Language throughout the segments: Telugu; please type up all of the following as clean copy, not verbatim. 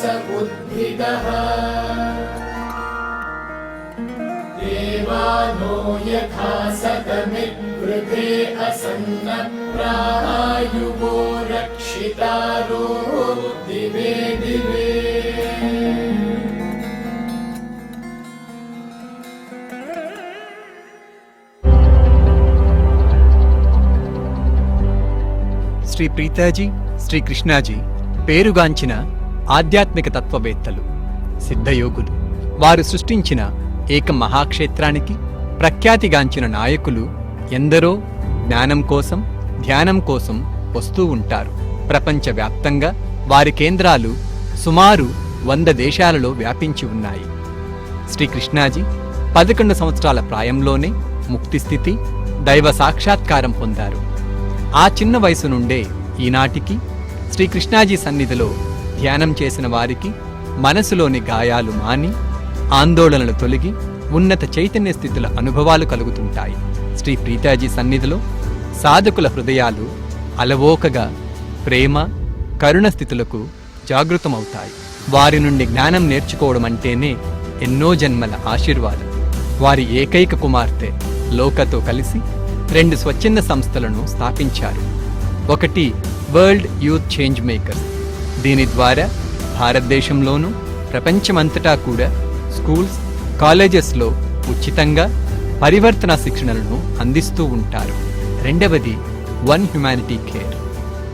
स उद्भिदः देवानो यथा सतमिद्वृधे असन्नप्रायुवो रक्षितारो दिवे दिवे। శ్రీ ప్రీతాజీ, శ్రీ కృష్ణాజీ పేరుగాంచిన ఆధ్యాత్మిక తత్వవేత్తలు, సిద్ధయోగులు. వారు సృష్టించిన ఏక మహాక్షేత్రానికి ప్రఖ్యాతిగాంచిన నాయకులు ఎందరో జ్ఞానం కోసం, ధ్యానం కోసం వస్తూ ఉంటారు. ప్రపంచవ్యాప్తంగా వారి కేంద్రాలు సుమారు 100 దేశాలలో వ్యాపించి ఉన్నాయి. శ్రీ కృష్ణాజీ 11 సంవత్సరాల ప్రాయంలోనే ముక్తిస్థితి, దైవ సాక్షాత్కారం పొందారు. ఆ చిన్న వయసు నుండే ఈనాటికి శ్రీకృష్ణాజీ సన్నిధిలో ధ్యానం చేసిన వారికి మనసులోని గాయాలు మాని, ఆందోళనలు తొలగి ఉన్నత చైతన్య స్థితుల అనుభవాలు కలుగుతుంటాయి. శ్రీ ప్రీతాజీ సన్నిధిలో సాధకుల హృదయాలు అలవోకగా ప్రేమ, కరుణ స్థితులకు జాగృతమవుతాయి. వారి నుండి జ్ఞానం నేర్చుకోవడం అంటేనే ఎన్నో జన్మల ఆశీర్వాదం. వారి ఏకైక కుమార్తె లోకతో కలిసి 2 స్వచ్ఛంద సంస్థలను స్థాపించారు. ఒకటి వరల్డ్ యూత్ చేంజ్ మేకర్స్. దీని ద్వారా భారతదేశంలోనూ ప్రపంచమంతటా కూడా స్కూల్స్, కాలేజెస్లో ఉచితంగా పరివర్తన శిక్షణలను అందిస్తూ ఉంటారు. రెండవది వన్ హ్యుమానిటీ కేర్.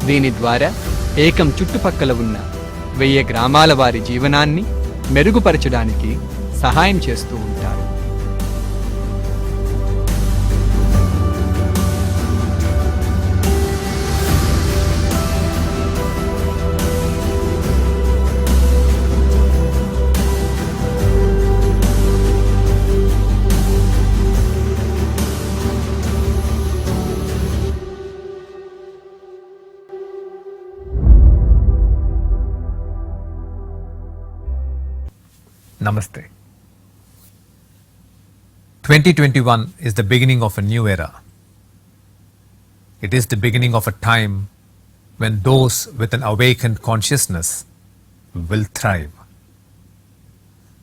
దీని ద్వారా ఏకం చుట్టుపక్కల ఉన్న 1000 గ్రామాల వారి జీవనాన్ని మెరుగుపరచడానికి సహాయం చేస్తూ ఉంటారు. Namaste. 2021 is the beginning of a new era. It is the beginning of a time when those with an awakened consciousness will thrive.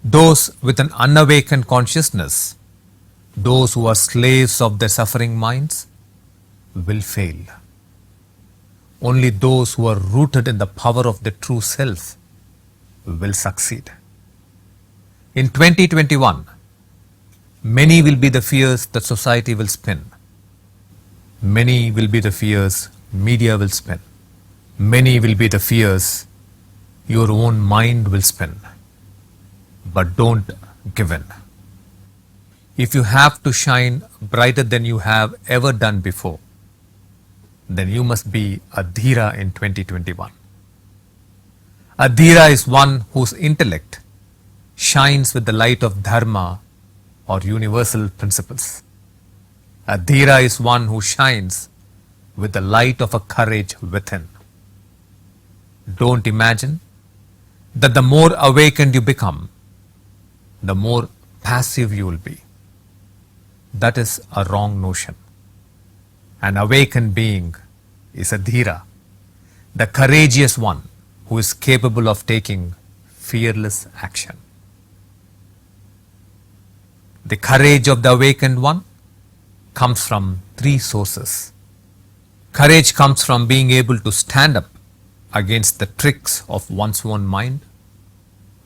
Those with an unawakened consciousness, those who are slaves of their suffering minds, will fail. Only those who are rooted in the power of the true self will succeed. In 2021, many will be the fears that society will spin. Many will be the fears media will spin. Many will be the fears your own mind will spin. But don't give in. If you have to shine brighter than you have ever done before, then you must be a Dhira in 2021. A Dhira is one whose intellect shines with the light of dharma or universal principles. A Dhira is one who shines with the light of a courage within. Don't imagine that the more awakened you become, the more passive you will be. That is a wrong notion. An awakened being is a Dhira, the courageous one who is capable of taking fearless action. The courage of the awakened one comes from 3 sources. Courage comes from being able to stand up against the tricks of one's own mind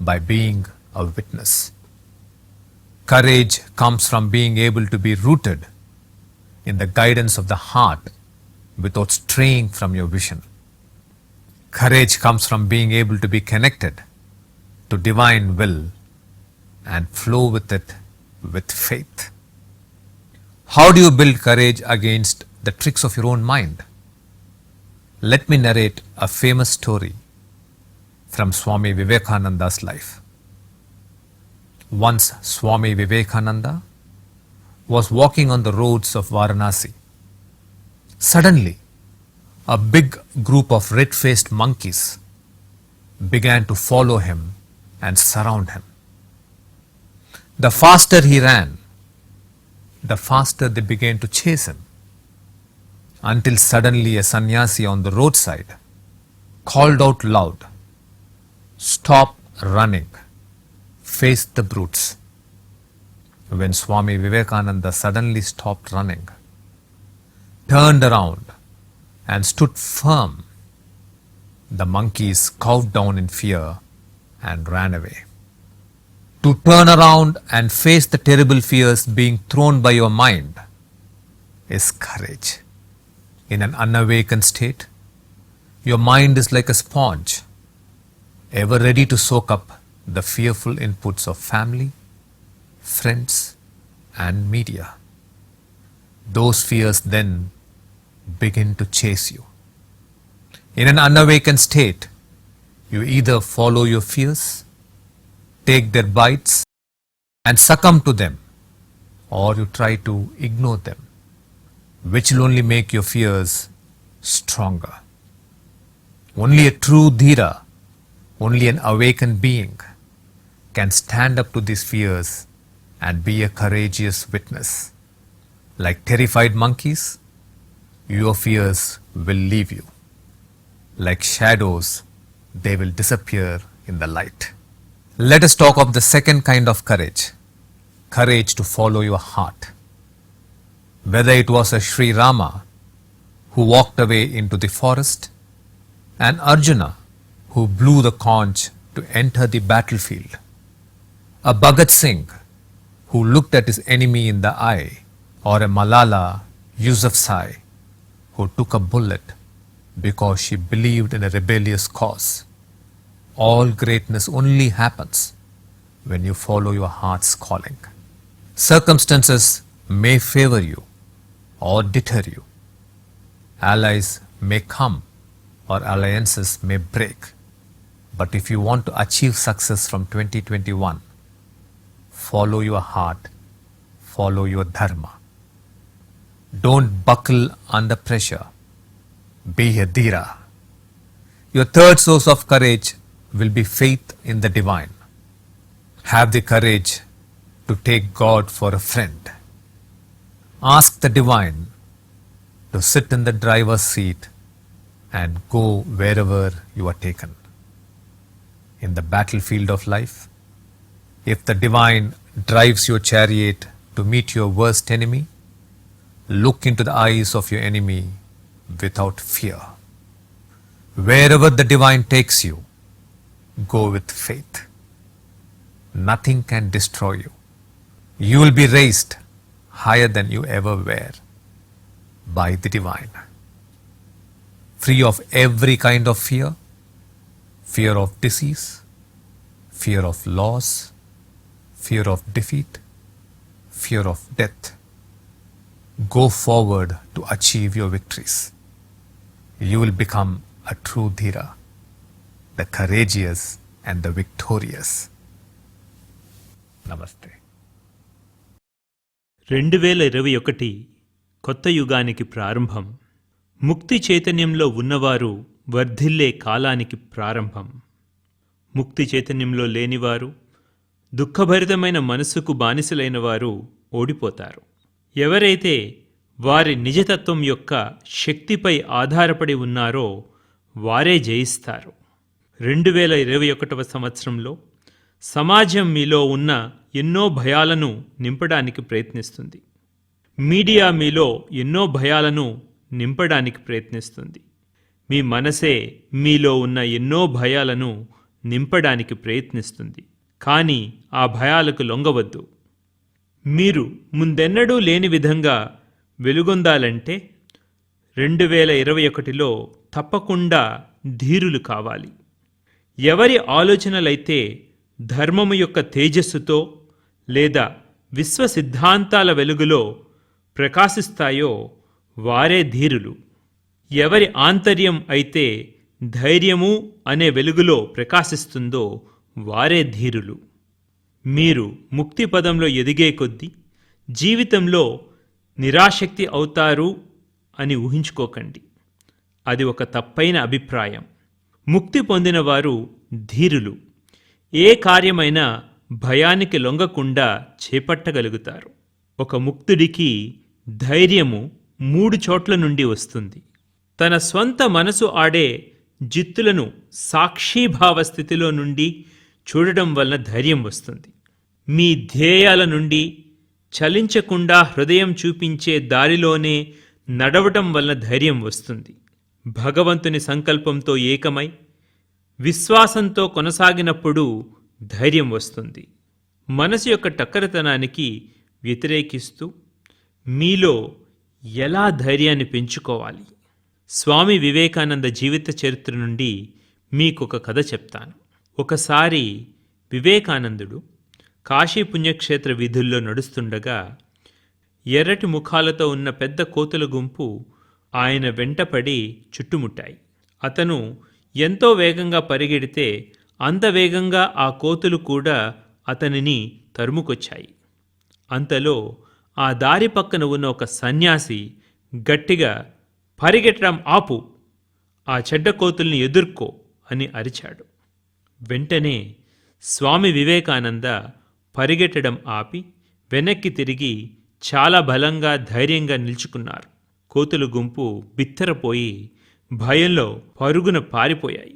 by being a witness. Courage comes from being able to be rooted in the guidance of the heart without straying from your vision. Courage comes from being able to be connected to divine will and flow with it with faith. How do you build courage against the tricks of your own mind? Let me narrate a famous story from Swami Vivekananda's life. Once Swami Vivekananda was walking on the roads of Varanasi. Suddenly, a big group of red-faced monkeys began to follow him and surround him. The faster he ran, the faster they began to chase him, until suddenly a sannyasi on the roadside called out loud, Stop running. Face the brutes. When Swami Vivekananda suddenly stopped running, turned around and stood firm, the monkeys cowed down in fear and ran away. To turn around and face the terrible fears being thrown by your mind is courage. In an unawakened state, your mind is like a sponge, ever ready to soak up the fearful inputs of family, friends, and media. Those fears then begin to chase you. In an unawakened state, you either follow your fears, take their bites, and succumb to them, or you try to ignore them, which will only make your fears stronger. Only a true Dhira, only an awakened being, can stand up to these fears and be a courageous witness. Like terrified monkeys, your fears will leave you. Like shadows, they will disappear in the light. Let us talk of the second kind of courage, courage to follow your heart. Whether it was a Sri Rama who walked away into the forest, and Arjuna who blew the conch to enter the battlefield, a Bhagat Singh who looked at his enemy in the eye, or a Malala Yousafzai who took a bullet because she believed in a rebellious cause. All greatness only happens when you follow your heart's calling. Circumstances may favor you or deter you. Allies may come or alliances may break. But if you want to achieve success from 2021, follow your heart, follow your dharma. Don't buckle under pressure. Be a Dhira. Your third source of courage will be faith in the divine. Have the courage to take God for a friend. Ask the divine to sit in the driver's seat and go wherever you are taken. In the battlefield of life, if the divine drives your chariot to meet your worst enemy, look into the eyes of your enemy without fear. Wherever the divine takes you, go with faith. Nothing can destroy you. You will be raised higher than you ever were by the divine. Free of every kind of fear, fear of disease, fear of loss, fear of defeat, fear of death. Go forward to achieve your victories. You will become a true Dhira, the courageous and the victorious. Namaste. 2021 కొత్త యుగానికి ప్రారంభం. ముక్తి చైతన్యంలో ఉన్నవారు వర్ధిల్లే కాలానికి ప్రారంభం. ముక్తి చైతన్యంలో లేనివారు, దుఃఖభరితమైన మనస్సుకు బానిసలైన వారు ఓడిపోతారు. ఎవరైతే వారి నిజతత్వం యొక్క శక్తిపై ఆధారపడి ఉన్నారో వారే జయిస్తారు. 2021వ సంవత్సరంలో సమాజం మీలో ఉన్న ఎన్నో భయాలను నింపడానికి ప్రయత్నిస్తుంది. మీడియా మీలో ఎన్నో భయాలను నింపడానికి ప్రయత్నిస్తుంది. మీ మనసే మీలో ఉన్న ఎన్నో భయాలను నింపడానికి ప్రయత్నిస్తుంది. కానీ ఆ భయాలకు లొంగవద్దు. మీరు ముందెన్నడూ లేని విధంగా వెలుగొందాలంటే 2021లో తప్పకుండా ధీరులు కావాలి. ఎవరి ఆలోచనలైతే ధర్మము యొక్క తేజస్సుతో లేదా విశ్వ సిద్ధాంతాల వెలుగులో ప్రకాశిస్తాయో వారే ధీరులు. ఎవరి ఆంతర్యం అయితే ధైర్యము అనే వెలుగులో ప్రకాశిస్తుందో వారే ధీరులు. మీరు ముక్తి పదంలో ఎదిగే కొద్దీ జీవితంలో నిరాశక్తి అవుతారు అని ఊహించుకోకండి. అది ఒక తప్పైన అభిప్రాయం. ముక్తి పొందిన వారు ధీరులు. ఏ కార్యమైనా భయానికి లొంగకుండా చేపట్టగలుగుతారు. ఒక ముక్తుడికి ధైర్యము 3 చోట్ల నుండి వస్తుంది. తన స్వంత మనసు ఆడే జిత్తులను సాక్షీభావ స్థితిలో నుండి చూడడం వలన ధైర్యం వస్తుంది. మీ ధ్యేయాల నుండి చలించకుండా హృదయం చూపించే దారిలోనే నడవటం వలన ధైర్యం వస్తుంది. భగవంతుని సంకల్పంతో ఏకమై విశ్వాసంతో కొనసాగినప్పుడు ధైర్యం వస్తుంది. మనసు యొక్క టక్కరతనానికి వ్యతిరేకిస్తూ మీలో ఎలా ధైర్యాన్ని పెంచుకోవాలి? స్వామి వివేకానంద జీవిత చరిత్ర నుండి మీకొక కథ చెప్తాను. ఒకసారి వివేకానందుడు కాశీ పుణ్యక్షేత్ర వీధుల్లో నడుస్తుండగా ఎర్రటి ముఖాలతో ఉన్న పెద్ద కోతుల గుంపు ఆయన వెంటపడి చుట్టుముట్టాయి. అతను ఎంతో వేగంగా పరిగెడితే అంత వేగంగా ఆ కోతులు కూడా అతనిని తరుముకొచ్చాయి. అంతలో ఆ దారి పక్కన ఉన్న ఒక సన్యాసి గట్టిగా పరిగెట్టడం ఆపు, ఆ చెడ్డ కోతుల్ని ఎదుర్కో అని అరిచాడు. వెంటనే స్వామి వివేకానంద పరిగెట్టడం ఆపి వెనక్కి తిరిగి చాలా బలంగా ధైర్యంగా నిల్చుకున్నారు. కోతుల గుంపు బిత్తరపోయి భయంలో పరుగున పారిపోయాయి.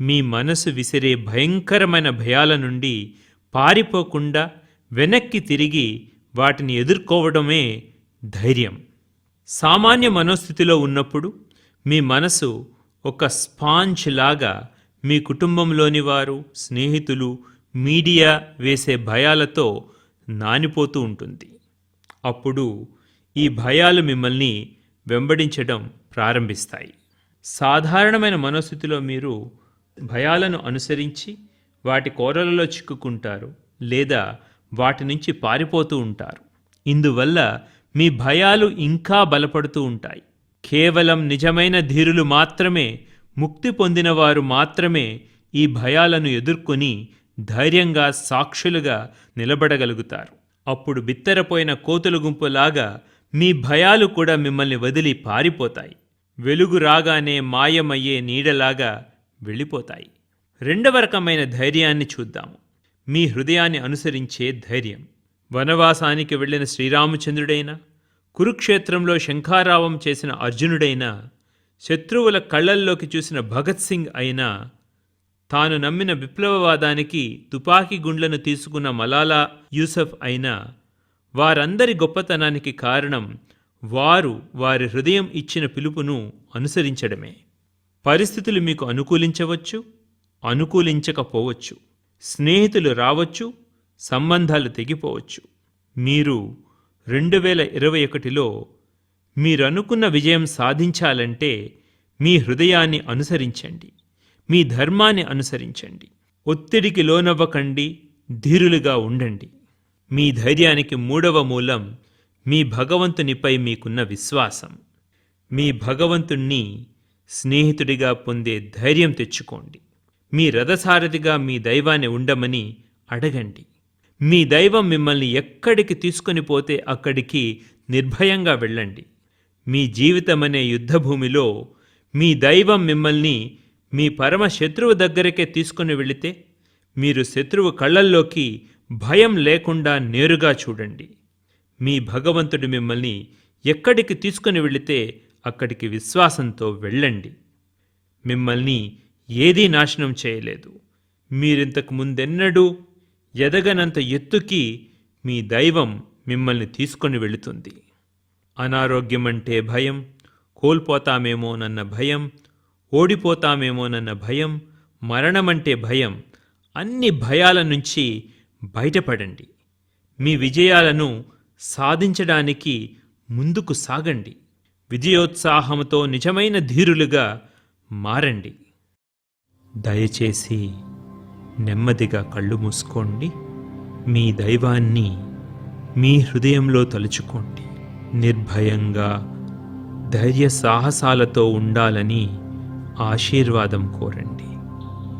మీ మనసు విసిరే భయంకరమైన భయాల నుండి పారిపోకుండా వెనక్కి తిరిగి వాటిని ఎదుర్కోవడమే ధైర్యం. సామాన్య మనోస్థితిలో ఉన్నప్పుడు మీ మనసు ఒక స్పాంజ్ లాగా మీ కుటుంబంలోని వారు, స్నేహితులు, మీడియా వేసే భయాలతో నానిపోతూ ఉంటుంది. అప్పుడు ఈ భయాలు మిమ్మల్ని వెంబడించడం ప్రారంభిస్తాయి. సాధారణమైన మనోస్థితిలో మీరు భయాలను అనుసరించి వాటి కోరలలో చిక్కుకుంటారు లేదా వాటి నుంచి పారిపోతూ ఉంటారు. ఇందువల్ల మీ భయాలు ఇంకా బలపడుతూ ఉంటాయి. కేవలం నిజమైన ధీరులు మాత్రమే, ముక్తి పొందినవారు మాత్రమే ఈ భయాలను ఎదుర్కొని ధైర్యంగా సాక్షులుగా నిలబడగలుగుతారు. అప్పుడు బిత్తరపోయిన కోతుల గుంపులాగా మీ భయాలు కూడా మిమ్మల్ని వదిలి పారిపోతాయి. వెలుగు రాగానే మాయమయ్యే నీడలాగా వెళ్ళిపోతాయి. రెండవ రకమైన ధైర్యాన్ని చూద్దాము. మీ హృదయాన్ని అనుసరించే ధైర్యం. వనవాసానికి వెళ్ళిన శ్రీరామచంద్రుడైనా, కురుక్షేత్రంలో శంఖారావం చేసిన అర్జునుడైనా, శత్రువుల కళ్ళల్లోకి చూసిన భగత్ సింగ్ అయినా, తాను నమ్మిన విప్లవవాదానికి తుపాకీ గుండ్లను తీసుకున్న మలాలా యూసఫ్ అయినా, వారందరి గొప్పతనానికి కారణం వారు వారి హృదయం ఇచ్చిన పిలుపును అనుసరించడమే. పరిస్థితులు మీకు అనుకూలించవచ్చు, అనుకూలించకపోవచ్చు. స్నేహితులు రావచ్చు, సంబంధాలు తెగిపోవచ్చు. మీరు 2021లో మీరనుకున్న విజయం సాధించాలంటే మీ హృదయాన్ని అనుసరించండి, మీ ధర్మాన్ని అనుసరించండి. ఒత్తిడికి లోనవ్వకండి, ధీరులుగా ఉండండి. మీ ధైర్యానికి మూడవ మూలం మీ భగవంతునిపై మీకున్న విశ్వాసం. మీ భగవంతుణ్ణి స్నేహితుడిగా పొందే ధైర్యం తెచ్చుకోండి. మీ రథసారథిగా మీ దైవాన్ని ఉండమని అడగండి. మీ దైవం మిమ్మల్ని ఎక్కడికి తీసుకొని పోతే అక్కడికి నిర్భయంగా వెళ్ళండి. మీ జీవితమనే యుద్ధభూమిలో మీ దైవం మిమ్మల్ని మీ పరమ శత్రువు దగ్గరకే తీసుకొని వెళితే మీరు శత్రువు కళ్ళల్లోకి భయం లేకుండా నేరుగా చూడండి. మీ భగవంతుడు మిమ్మల్ని ఎక్కడికి తీసుకొని వెళితే అక్కడికి విశ్వాసంతో వెళ్ళండి. మిమ్మల్ని ఏదీ నాశనం చేయలేదు. మీరింతకు ముందెన్నడూ ఎదగనంత ఎత్తుకి మీ దైవం మిమ్మల్ని తీసుకొని వెళుతుంది. అనారోగ్యమంటే భయం, కోల్పోతామేమోనన్న భయం, ఓడిపోతామేమోనన్న భయం, మరణమంటే భయం. అన్ని భయాల నుంచి బయటపడండి. మీ విజయాలను సాధించడానికి ముందుకు సాగండి. విజయోత్సాహంతో నిజమైన ధీరులుగా మారండి. దయచేసి నెమ్మదిగా కళ్ళు మూసుకోండి. మీ దైవాన్ని మీ హృదయంలో తలుచుకోండి. నిర్భయంగా ధైర్య సాహసాలతో ఉండాలని ఆశీర్వాదం కోరండి.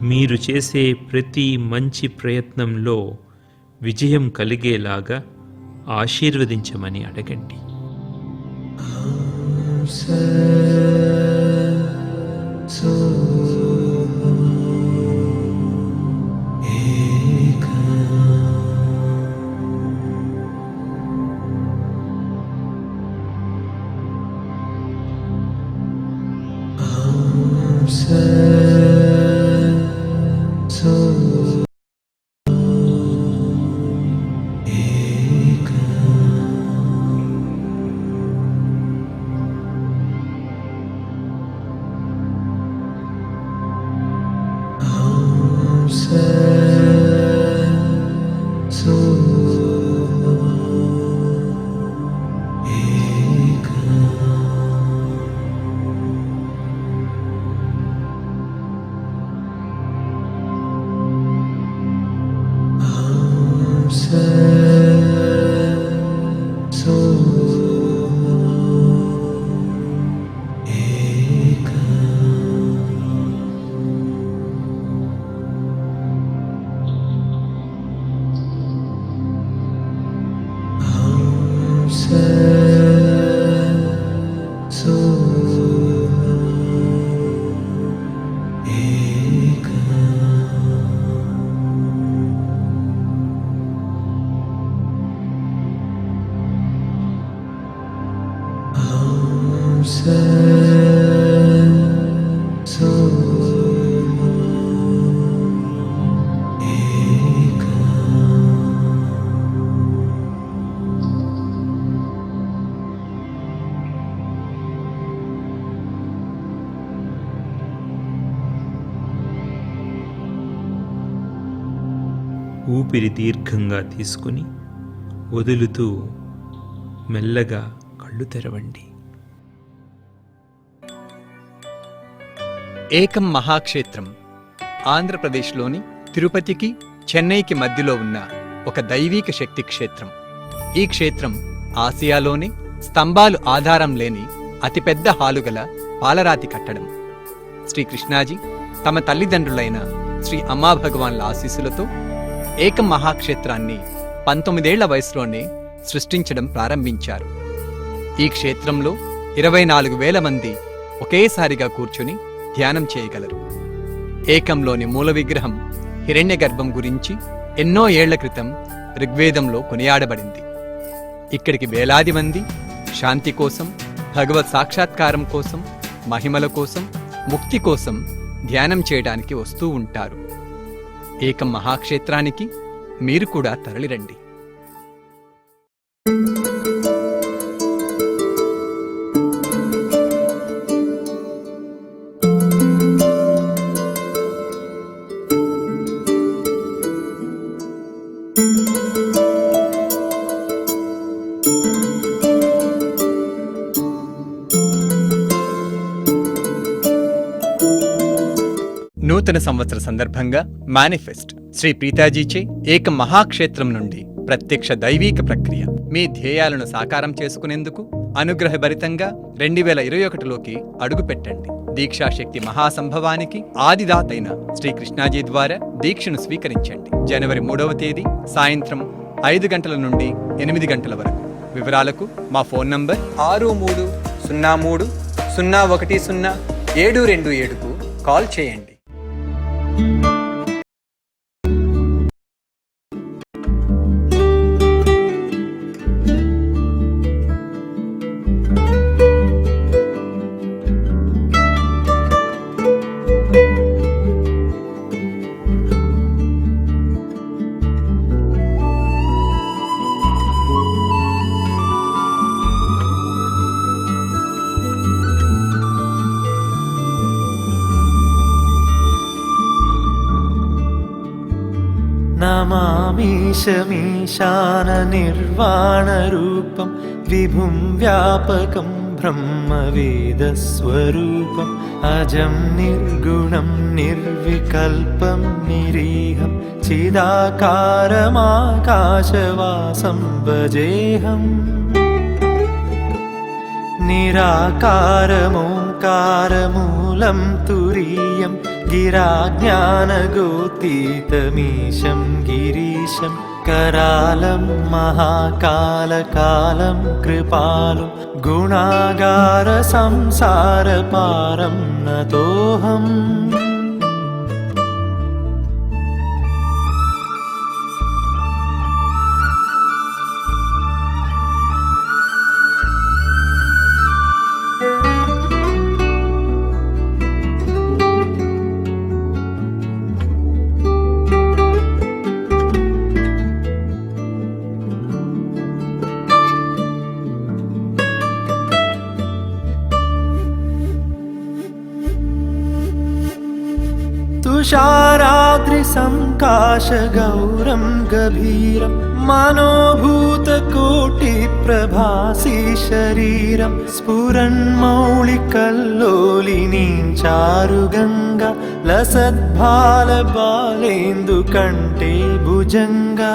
మీరు చేసే ప్రతి మంచి ప్రయత్నంలో విజయం కలిగేలాగా ఆశీర్వదించమని అడగండి. Say ఊపిరి దీర్ఘంగా తీసుకుని వదులుతూ మెల్లగా కళ్ళు తెరవండి. ఏకం మహాక్షేత్రం ఆంధ్రప్రదేశ్లోని తిరుపతికి చెన్నైకి మధ్యలో ఉన్న ఒక దైవీక శక్తి క్షేత్రం. ఈ క్షేత్రం ఆసియాలోనే స్తంభాలు ఆధారం లేని అతిపెద్ద హాలుగల పాలరాతి కట్టడం. శ్రీకృష్ణాజీ తమ తల్లిదండ్రులైన శ్రీ అమ్మాభగవాన్ల ఆశీస్సులతో ఏకం మహాక్షేత్రాన్ని 19 ఏళ్ల వయసులోనే సృష్టించడం ప్రారంభించారు. ఈ క్షేత్రంలో 24,000 మంది ఒకేసారిగా కూర్చుని ధ్యానం చేయగలరు. ఏకంలోని మూల విగ్రహం హిరణ్యగర్భం గురించి ఎన్నో ఏళ్ల క్రితం ఋగ్వేదంలో కొనియాడబడింది. ఇక్కడికి వేలాది మంది శాంతి కోసం, భగవత్ సాక్షాత్కారం కోసం, మహిమల కోసం, ముక్తి కోసం ధ్యానం చేయడానికి వస్తూ ఉంటారు. ఏకం మహాక్షేత్రానికి మీరు కూడా తరలిరండి. నూతన సంవత్సర సందర్భంగా మేనిఫెస్ట్ శ్రీ ప్రీతాజీచే ఏక మహాక్షేత్రం నుండి ప్రత్యక్ష దైవీక ప్రక్రియ. మీ ధ్యేయాలను సాకారం చేసుకునేందుకు అనుగ్రహభరితంగా 2021లోకి అడుగుపెట్టండి. దీక్షాశక్తి మహాసంభవానికి ఆదిదాతైన శ్రీకృష్ణాజీ ద్వారా దీక్షను స్వీకరించండి. జనవరి 3వ తేదీ సాయంత్రం 5 గంటల నుండి 8 గంటల వరకు. వివరాలకు మా ఫోన్ నంబర్ 6303010727కు కాల్ చేయండి. नमामीशमीशाननिर्वाणरूपं विभुं व्यापकं ब्रह्मवेदस्वरूपम् अजं निर्गुणं निर्विकल्पं निरीहं चिदाकारमाकाशवासं भजेऽहम् निराकारमोङ्कारमूलं तुरीयं गिराज्ञानगोतीतमीशं गिरीशं करालं महाकालकालं कृपालुं गुणागारसंसारपारं नतोऽहम् तुषाराद्रिसङ्काशगौरं गभीरं मनोभूतकोटिप्रभासी शरीरं स्फुरन्मौलिकल्लोलिनीं चारुगङ्गा लसद्भालबालेन्दुकण्ठे भुजङ्गा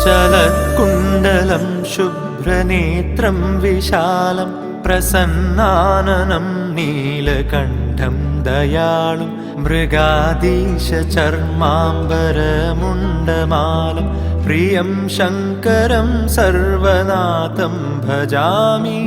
चलत्कुण्डलं शुभ्रनेत्रं विशालं प्रसन्नाननं नीलकण्ठं दयालुं मृगाधीशचर्माम्बरमुण्डमालं प्रियं शङ्करं सर्वनाथं भजामि